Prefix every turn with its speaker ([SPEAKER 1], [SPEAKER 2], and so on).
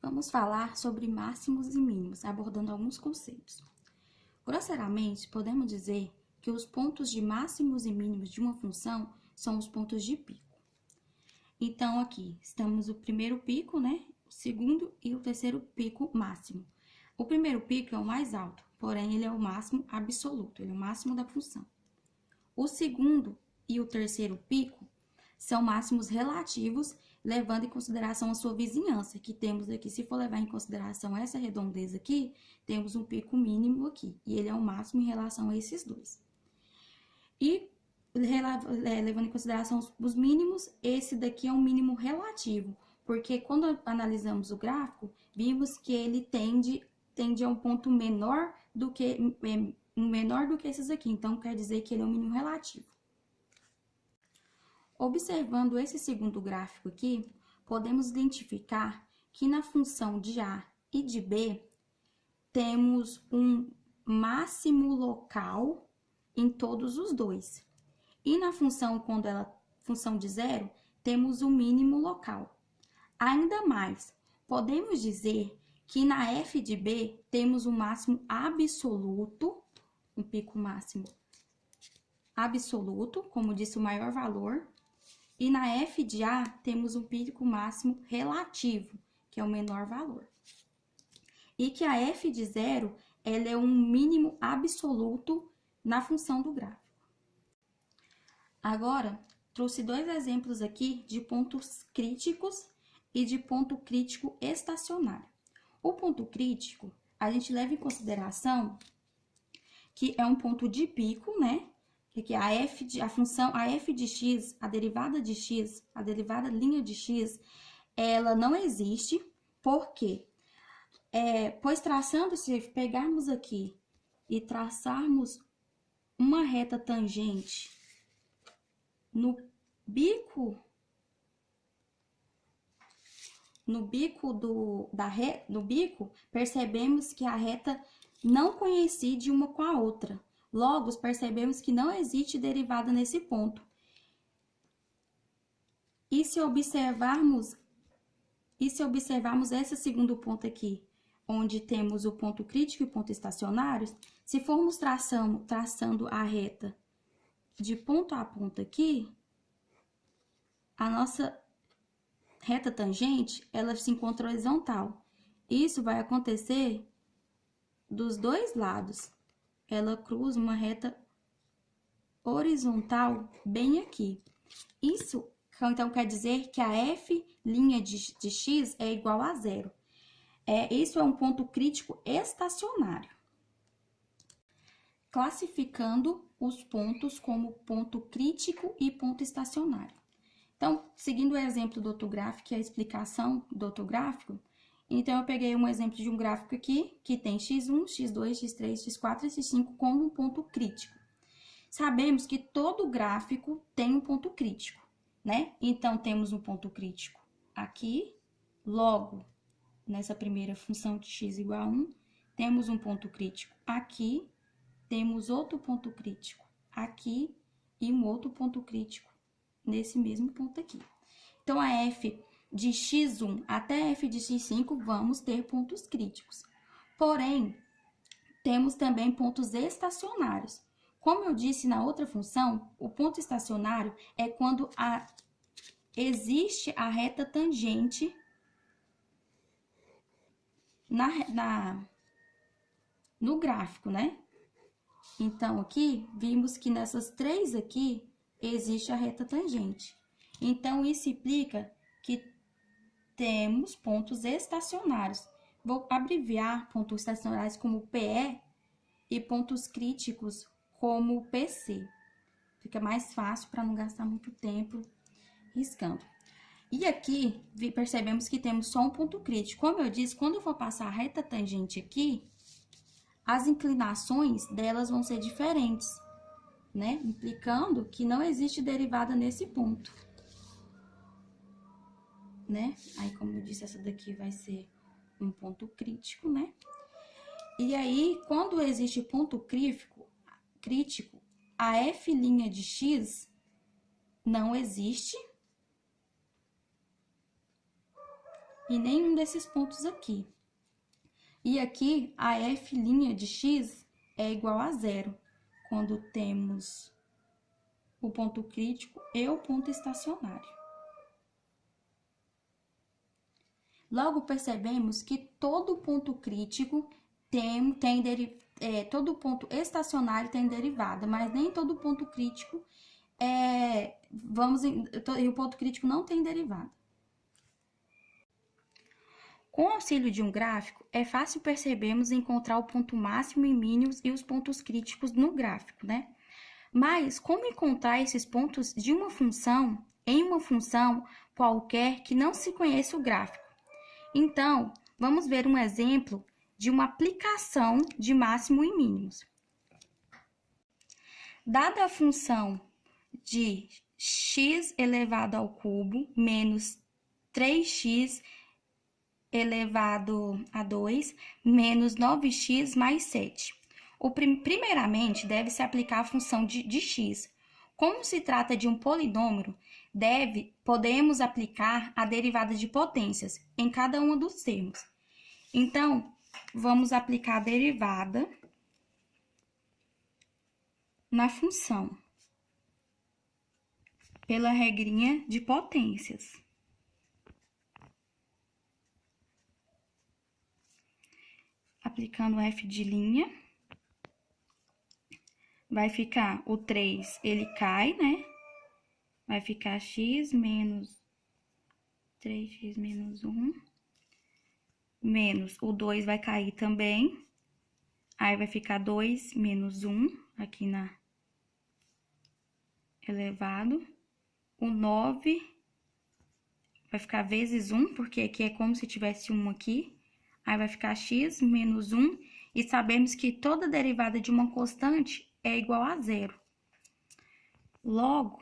[SPEAKER 1] vamos falar sobre máximos e mínimos, abordando alguns conceitos. Grosseiramente, podemos dizer que os pontos de máximos e mínimos de uma função são os pontos de pico. Então, aqui estamos o primeiro pico, né? O segundo e o terceiro pico máximo. O primeiro pico é o mais alto, porém ele é o máximo absoluto, ele é o máximo da função. O segundo e o terceiro pico são máximos relativos, levando em consideração a sua vizinhança, que temos aqui, se for levar em consideração essa redondeza aqui, temos um pico mínimo aqui, e ele é o máximo em relação a esses dois. E, levando em consideração os mínimos, esse daqui é um mínimo relativo, porque quando analisamos o gráfico, vimos que ele tende a um ponto menor do que esses aqui, então quer dizer que ele é um mínimo relativo. Observando esse segundo gráfico aqui, podemos identificar que na função de A e de B, temos um máximo local em todos os dois. E na função, função de zero, temos um mínimo local. Ainda mais, podemos dizer que na f de B, temos um máximo absoluto, um pico máximo absoluto, como disse, o maior valor. E na f de A, temos um pico máximo relativo, que é o menor valor. E que a f de zero, ela é um mínimo absoluto na função do gráfico. Agora, trouxe dois exemplos aqui de pontos críticos e de ponto crítico estacionário. O ponto crítico, a gente leva em consideração que é um ponto de pico, né? Que a função f de x, a derivada de x, a derivada linha de x, ela não existe. Por quê? Pois traçando, se pegarmos aqui e traçarmos uma reta tangente no bico percebemos que a reta não coincide uma com a outra. Logo, percebemos que não existe derivada nesse ponto. E se observarmos esse segundo ponto aqui, onde temos o ponto crítico e ponto estacionário, se formos traçando a reta de ponto a ponto aqui, a nossa reta tangente, ela se encontra horizontal. Isso vai acontecer dos dois lados. Ela cruza uma reta horizontal bem aqui. Isso, então, quer dizer que a f' de x é igual a zero. Isso é um ponto crítico estacionário. Classificando os pontos como ponto crítico e ponto estacionário. Então, seguindo o exemplo do outro gráfico, que é a explicação do outro gráfico, então, eu peguei um exemplo de um gráfico aqui, que tem x1, x2, x3, x4 e x5 como um ponto crítico. Sabemos que todo gráfico tem um ponto crítico, né? Então, temos um ponto crítico aqui, logo, nessa primeira função de x igual a 1, temos um ponto crítico aqui, temos outro ponto crítico aqui e um outro ponto crítico nesse mesmo ponto aqui. Então, a f de x1 até f de x5, vamos ter pontos críticos. Porém, temos também pontos estacionários. Como eu disse na outra função, o ponto estacionário é quando existe a reta tangente no gráfico, né? Então, aqui, vimos que nessas três aqui, existe a reta tangente. Então, isso implica que temos pontos estacionários. Vou abreviar pontos estacionários como PE e pontos críticos como PC. Fica mais fácil para não gastar muito tempo riscando. E aqui, percebemos que temos só um ponto crítico. Como eu disse, quando eu for passar a reta tangente aqui, as inclinações delas vão ser diferentes, né? Implicando que não existe derivada nesse ponto. Né? Aí, como eu disse, essa daqui vai ser um ponto crítico, né? E aí, quando existe ponto crítico, a f' de x não existe. em nenhum desses pontos aqui. E aqui, a f' de x é igual a zero, quando temos o ponto crítico e o ponto estacionário. Logo, percebemos que todo ponto crítico todo ponto estacionário tem derivada, mas nem todo ponto crítico e o ponto crítico não tem derivada. Com o auxílio de um gráfico, é fácil percebermos encontrar o ponto máximo e mínimos e os pontos críticos no gráfico, né? Mas como encontrar esses pontos de uma função em uma função qualquer que não se conheça o gráfico? Então, vamos ver um exemplo de uma aplicação de máximo e mínimos. Dada a função de x elevado ao cubo menos 3x elevado a 2 menos 9x mais 7. Primeiramente, deve-se aplicar a função de x. Como se trata de um polinômio, podemos aplicar a derivada de potências em cada um dos termos. Então, vamos aplicar a derivada na função pela regrinha de potências. Aplicando f', vai ficar o 3, ele cai, né? Vai ficar x menos 3x menos 1, menos o 2 vai cair também. Aí vai ficar 2 menos 1, aqui na elevado. O 9 vai ficar vezes 1, porque aqui é como se tivesse 1 aqui. Aí vai ficar x menos 1, e sabemos que toda derivada de uma constante é igual a zero. Logo,